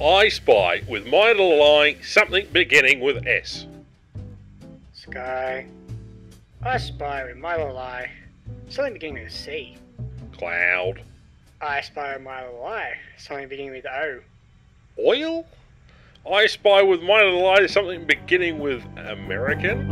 I spy with my little eye something beginning with S. Sky. I spy with my little eye something beginning with C. Cloud. I spy with my little eye something beginning with O. Oil? I spy with my little eye something beginning with American.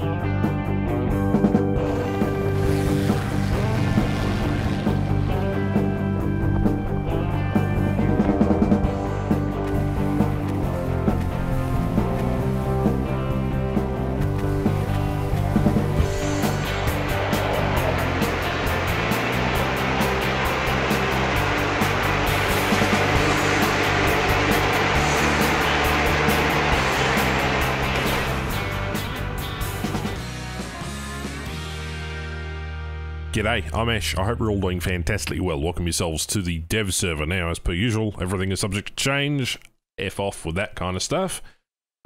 G'day, I'm Ash. I hope you're all doing fantastically well. Welcome yourselves to the dev server. Now, as per usual, everything is subject to change. F off with that kind of stuff.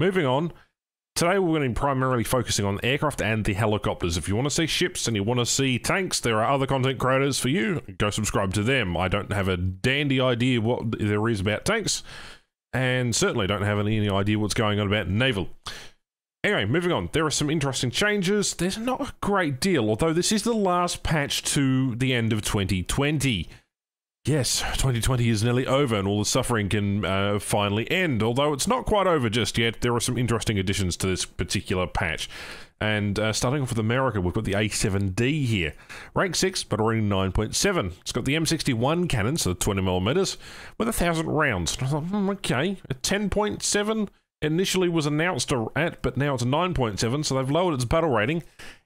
Moving on. Today we're going to be primarily focusing on aircraft and the helicopters. If you want to see ships and you want to see tanks, there are other content creators for you. Go subscribe to them. I don't have a dandy idea what there is about tanks, and certainly don't have any idea what's going on about naval. Anyway, moving on. There are some interesting changes. There's not a great deal, although this is the last patch to the end of 2020. Yes, 2020 is nearly over and all the suffering can finally end, although it's not quite over just yet. There are some interesting additions to this particular patch. And starting off with America, we've got the A7D here. Rank 6, but already 9.7. It's got the M61 cannon, so 20mm, with 1,000 rounds. And I thought, okay, a 10.7 initially was announced at, but now it's 9.7, so they've lowered its battle rating.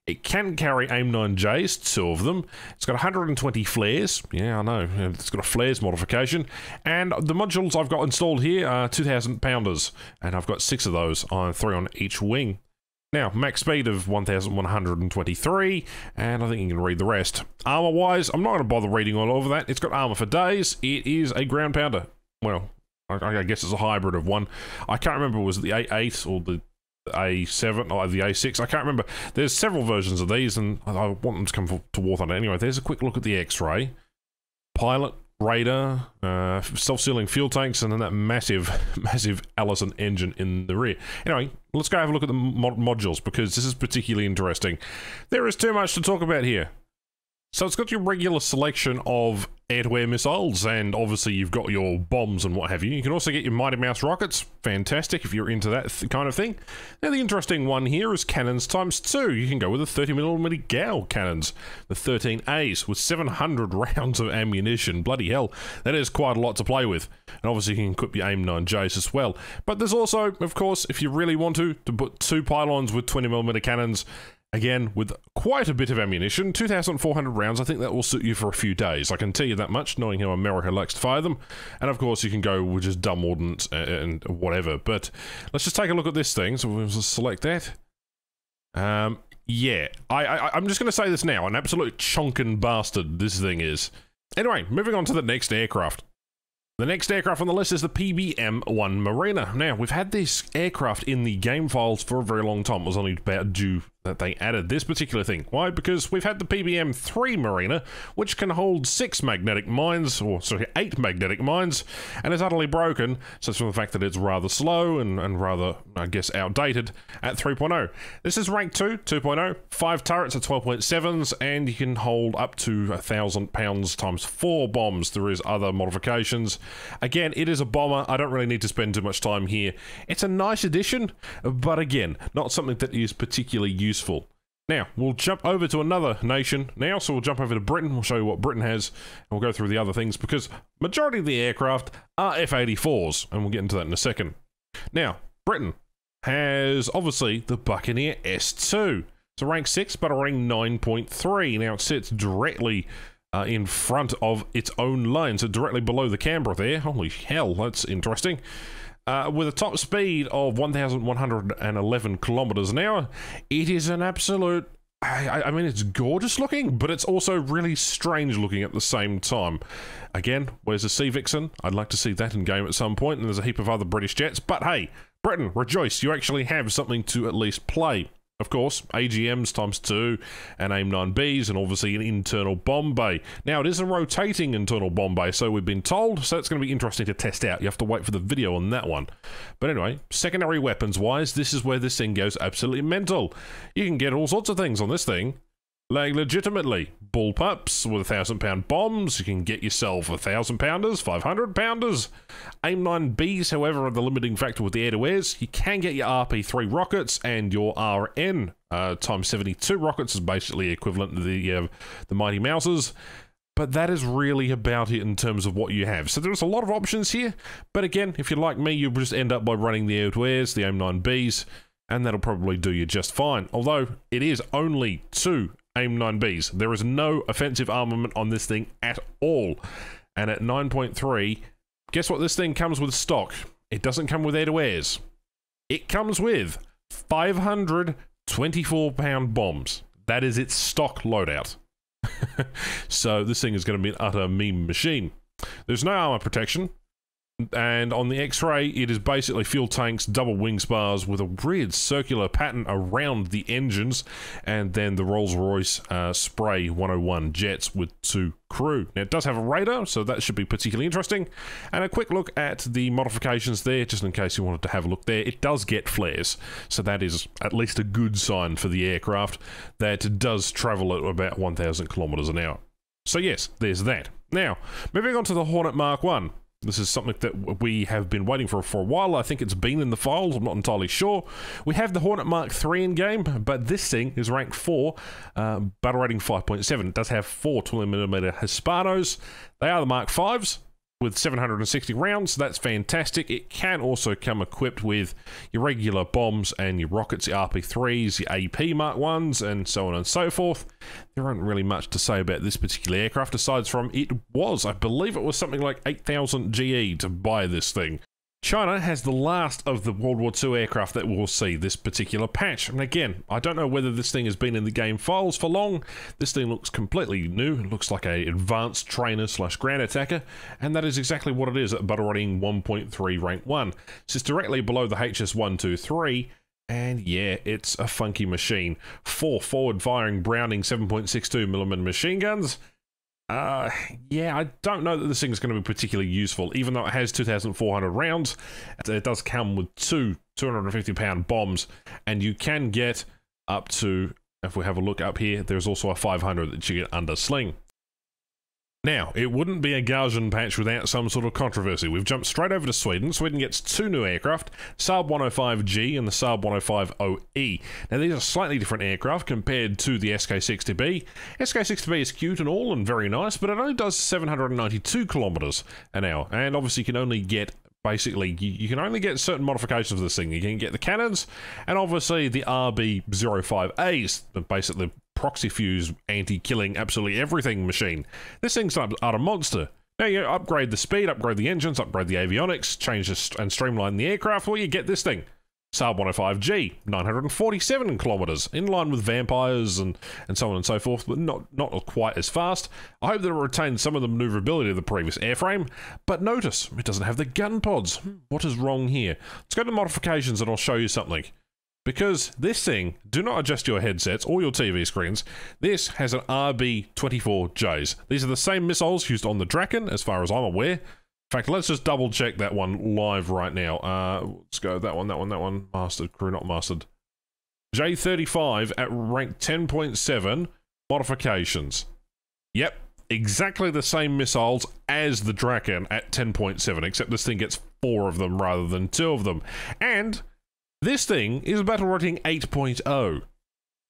It can carry AIM-9Js, 2 of them. It's got 120 flares. Yeah, I know. It's got a flares modification. And the modules I've got installed here are 2,000 pounders, and I've got 6 of those, 3 on each wing. Now, max speed of 1,123, and I think you can read the rest. Armor-wise, I'm not going to bother reading all over that. It's got armor for days. It is a ground pounder. Well, I guess it's a hybrid of one. I can't remember, was it the A8 or the A7 or the A6? I can't remember. There's several versions of these, and I want them to come to Warthog. Anyway, there's a quick look at the X-ray. Pilot, radar, self-sealing fuel tanks, and then that massive Allison engine in the rear. Anyway, let's go have a look at the modules, because this is particularly interesting. There is too much to talk about here. So it's got your regular selection of air-to-air missiles, and obviously you've got your bombs and what have you. You can also get your Mighty Mouse rockets. Fantastic if you're into that kind of thing. Now the interesting one here is cannons times 2. You can go with the 30mm Gauss cannons, the 13As, with 700 rounds of ammunition. Bloody hell, that is quite a lot to play with. And obviously you can equip your AIM-9Js as well. But there's also, of course, if you really want to put 2 pylons with 20mm cannons. Again, with quite a bit of ammunition, 2,400 rounds. I think that will suit you for a few days. I can tell you that much, knowing how America likes to fire them. And of course, you can go with just dumb ordnance and whatever. But let's just take a look at this thing. So we'll just select that. Yeah, I'm just going to say this now. An absolute chonkin' bastard this thing is. Anyway, moving on to the next aircraft. The next aircraft on the list is the PBM-1 Mariner. Now, we've had this aircraft in the game files for a very long time. It was only about due that they added this particular thing. Why? Because we've had the PBM-3 Mariner, which can hold 6 magnetic mines, or sorry, 8 magnetic mines, and is utterly broken, such from the fact that it's rather slow and rather, I guess, outdated at 3.0. This is rank 2, 2.0, 5 turrets at 12.7s, and you can hold up to 1,000 pounds times 4 bombs. There is other modifications. Again, it is a bomber. I don't really need to spend too much time here. It's a nice addition, but again, not something that is particularly useful. Now, we'll jump over to another nation now, so we'll jump over to Britain. We'll show you what Britain has, and we'll go through the other things, because majority of the aircraft are F-84s, and we'll get into that in a second. Now, Britain has, obviously, the Buccaneer S2. It's a rank 6, but a rank 9.3. Now, it sits directly in front of its own lane, so directly below the Canberra there. Holy hell, that's interesting. With a top speed of 1,111 kilometers an hour, it is an absolute... I mean, it's gorgeous looking, but it's also really strange looking at the same time. Again, where's the Sea Vixen? I'd like to see that in game at some point, and there's a heap of other British jets, but hey, Britain, rejoice, you actually have something to at least play. Of course, AGMs ×2 and AIM-9Bs, and obviously an internal bomb bay. Now, it is a rotating internal bomb bay, so we've been told, so it's going to be interesting to test out. You have to wait for the video on that one. But anyway, secondary weapons-wise, this is where this thing goes absolutely mental. You can get all sorts of things on this thing. Like, legitimately, bullpups with 1,000-pound bombs. You can get yourself 1,000-pounders, 500-pounders. AIM-9Bs, however, are the limiting factor with the air-to-airs. You can get your RP-3 rockets, and your RN ×72 rockets is basically equivalent to the Mighty Mouses. But that is really about it in terms of what you have. So there's a lot of options here. But again, if you're like me, you'll just end up by running the air-to-airs, the AIM-9Bs, and that'll probably do you just fine. Although, it is only 2 AIM-9Bs. There is no offensive armament on this thing at all. And at 9.3, guess what this thing comes with stock? It doesn't come with air-to-airs. It comes with 500 24-pound bombs. That is its stock loadout. So this thing is going to be an utter meme machine. There's no armor protection. And on the X-Ray, it is basically fuel tanks, double wing spars with a weird circular pattern around the engines, and then the Rolls-Royce Spray 101 jets with 2 crew. Now, it does have a radar, so that should be particularly interesting. And a quick look at the modifications there, just in case you wanted to have a look there. It does get flares, so that is at least a good sign for the aircraft that it does travel at about 1,000 kilometers an hour. So yes, there's that. Now, moving on to the Hornet Mark 1. This is something that we have been waiting for a while. I think it's been in the files. I'm not entirely sure. We have the Hornet Mark 3 in game, but this thing is ranked 4, battle rating 5.7. It does have 4 20mm Hispanos. They are the Mark 5s with 760 rounds. That's fantastic. It can also come equipped with your regular bombs and your rockets, your RP-3s, your AP Mark 1s, and so on and so forth. There aren't really much to say about this particular aircraft, aside from I believe it was something like 8,000 GE to buy this thing. China has the last of the World War II aircraft that will see this particular patch. And again, I don't know whether this thing has been in the game files for long. This thing looks completely new. It looks like an advanced trainer / ground attacker. And that is exactly what it is at battle rating 1.3 rank 1. It sits directly below the HS-123. And yeah, it's a funky machine. 4 forward-firing Browning 7.62mm machine guns. Yeah, I don't know that this thing is going to be particularly useful, even though it has 2,400 rounds. It does come with 2 250-pound bombs, and you can get up to, if we have a look up here, there's also a 500 that you get under sling. Now, it wouldn't be a Gaussian patch without some sort of controversy. We've jumped straight over to Sweden. Sweden gets 2 new aircraft, Saab 105G and the Saab 105OE. Now, these are slightly different aircraft compared to the SK-60B. SK-60B is cute and all and very nice, but it only does 792 kilometers an hour. And obviously, you can only get basically, you can only get certain modifications of this thing. You can get the cannons, and obviously the RB-05As, the basically proxy fuse, anti-killing absolutely everything machine. This thing's an utter monster. Now you upgrade the speed, upgrade the engines, upgrade the avionics, change and streamline the aircraft, well, you get this thing. Saab 105G, 947 kilometers, in line with Vampires and so on and so forth, but not quite as fast. I hope that it retains some of the maneuverability of the previous airframe, but notice, it doesn't have the gun pods. What is wrong here? Let's go to modifications and I'll show you something. Because this thing, do not adjust your headsets or your TV screens. This has an RB-24Js. These are the same missiles used on the Draken, as far as I'm aware. In fact, let's just double check that one live right now. Let's go that one. Mastered, crew not mastered. J35 at rank 10.7, modifications. Yep, exactly the same missiles as the Draken at 10.7, except this thing gets 4 of them rather than 2 of them. And this thing is battle rating 8.0.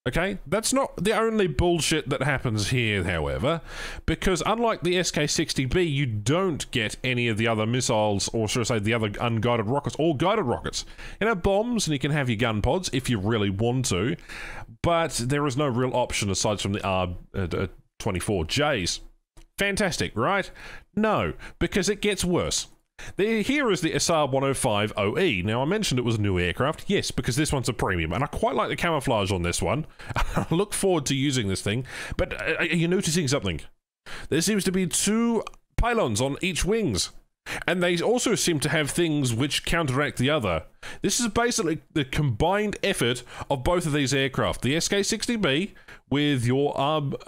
Okay, that's not the only bullshit that happens here, however, because unlike the SK-60B, you don't get any of the other missiles, or should I say the other unguided rockets, or guided rockets. You know, bombs, and you can have your gun pods if you really want to, but there is no real option aside from the R-24Js. Fantastic, right? No, because it gets worse. Here is the Saab 105OE. Now, I mentioned it was a new aircraft. Yes, because this one's a premium, and I quite like the camouflage on this one. I look forward to using this thing, but are you noticing something? There seems to be 2 pylons on each wings, and they also seem to have things which counteract the other. This is basically the combined effort of both of these aircraft. The SK-60B with your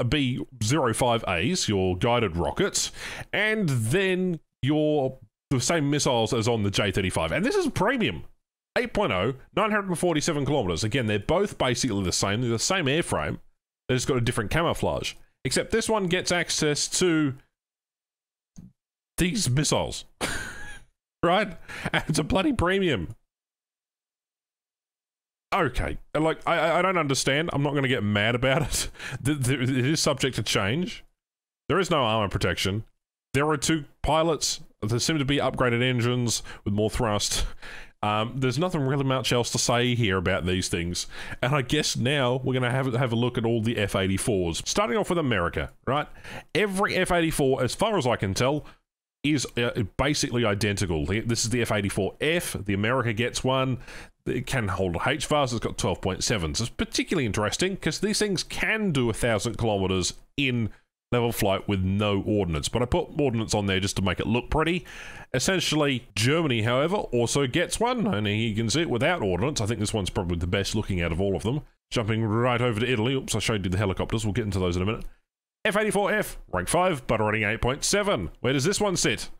B-05As, your guided rockets, and then the same missiles as on the J-35. And this is premium. 8.0, 947 kilometers. Again, they're both basically the same. They're the same airframe. They've just got a different camouflage. Except this one gets access to these missiles. Right? And it's a bloody premium. Okay. Like, I don't understand. I'm not going to get mad about it. It is subject to change. There is no armor protection. There are 2 pilots. There seem to be upgraded engines with more thrust. There's nothing really much else to say here about these things. And I guess now we're going to have a look at all the F-84s. Starting off with America, right? Every F-84, as far as I can tell, is basically identical. This is the F-84F. The America gets one. It can hold a HVAS. It's got 12.7. So it's particularly interesting because these things can do 1,000 kilometers in level flight with no ordnance. But I put ordnance on there just to make it look pretty. Essentially, Germany, however, also gets one. And you can see it without ordnance. I think this one's probably the best looking out of all of them. Jumping right over to Italy. Oops, I showed you the helicopters. We'll get into those in a minute. F-84F, rank 5, butter rating 8.7. Where does this one sit?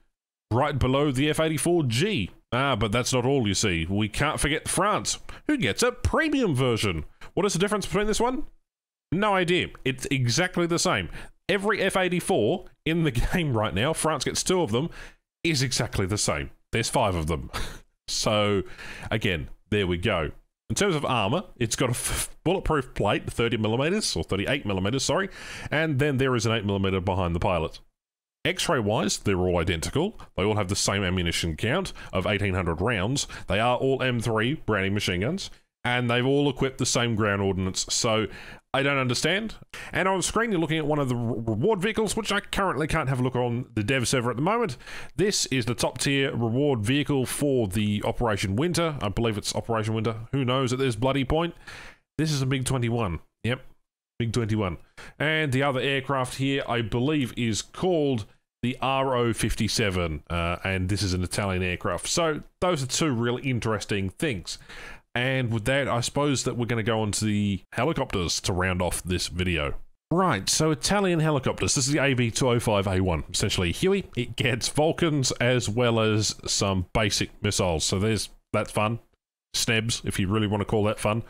Right below the F-84G. Ah, but that's not all, you see. We can't forget France, who gets a premium version. What is the difference between this one? No idea. It's exactly the same. Every F-84 in the game right now, France gets 2 of them, is exactly the same. There's 5 of them. So, again, there we go. In terms of armor, it's got a bulletproof plate, 30mm, or 38mm, sorry, and then there is an 8mm behind the pilot. X-ray wise, they're all identical. They all have the same ammunition count of 1,800 rounds. They are all M3 Browning machine guns, and they've all equipped the same ground ordnance, so I don't understand. And on screen, you're looking at one of the reward vehicles, which I currently can't have a look on the dev server at the moment. This is the top tier reward vehicle for the Operation Winter. I believe it's Operation Winter. Who knows at this bloody point? This is a MiG-21. Yep, MiG-21. And the other aircraft here, I believe, is called the RO-57, and this is an Italian aircraft. So those are 2 really interesting things. And with that, I suppose that we're going to go on to the helicopters to round off this video. Right, so Italian helicopters. This is the AB205A1, essentially Huey. It gets Vulcans as well as some basic missiles. So that's fun. Snebs, if you really want to call that fun.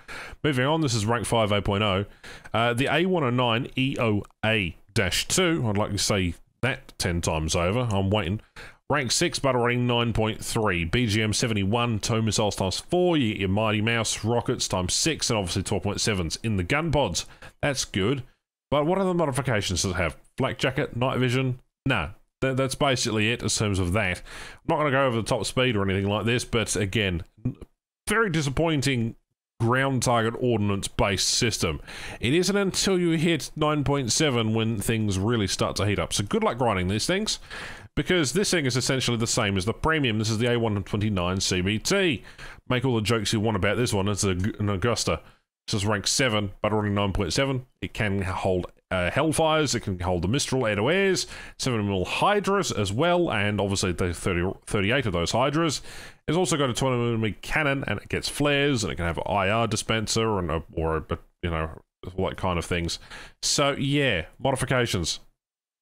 Moving on, this is rank 5 8.0. The A109 EOA-2, I'd like to say that 10 times over. I'm waiting. Rank 6, butter rating 9.3. BGM 71, tow missiles times 4. You get your Mighty Mouse rockets times 6, and obviously 12.7s in the gun pods. That's good. But what other modifications does it have? Flak jacket, night vision? Nah, that's basically it in terms of that. I'm not going to go over the top speed or anything like this, but again, very disappointing ground target ordnance based system. It isn't until you hit 9.7 when things really start to heat up. So good luck grinding these things, because this thing is essentially the same as the premium. This is the A129 CBT. Make all the jokes you want about this one. It's an Augusta. This is rank 7, but only 9.7. It can hold Hellfires, it can hold the Mistral air-to-airs, 7mm Hydras as well, and obviously the 38 of those Hydras. It's also got a 20mm cannon, and it gets flares, and it can have an IR dispenser, and you know, all that kind of things. So yeah, modifications.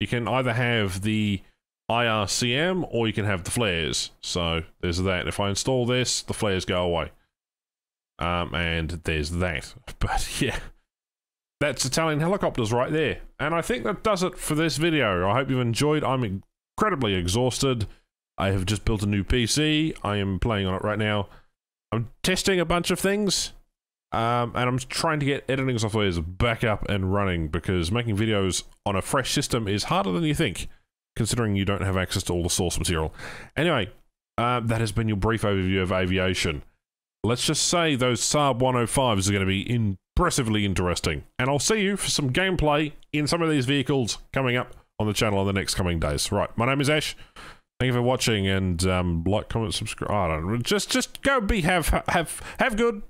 You can either have the IRCM, or you can have the flares. So there's that. If I install this, the flares go away. And there's that. But yeah, that's Italian helicopters right there. And I think that does it for this video. I hope you've enjoyed. I'm incredibly exhausted. I have just built a new PC. I am playing on it right now. I'm testing a bunch of things. And I'm trying to get editing softwares back up and running, because making videos on a fresh system is harder than you think, considering you don't have access to all the source material. Anyway, that has been your brief overview of aviation. Let's just say those Saab 105s are going to be impressively interesting. And I'll see you for some gameplay in some of these vehicles coming up on the channel in the next coming days. Right, my name is Ash. Thank you for watching, and like, comment, subscribe. I don't know. Just go have good.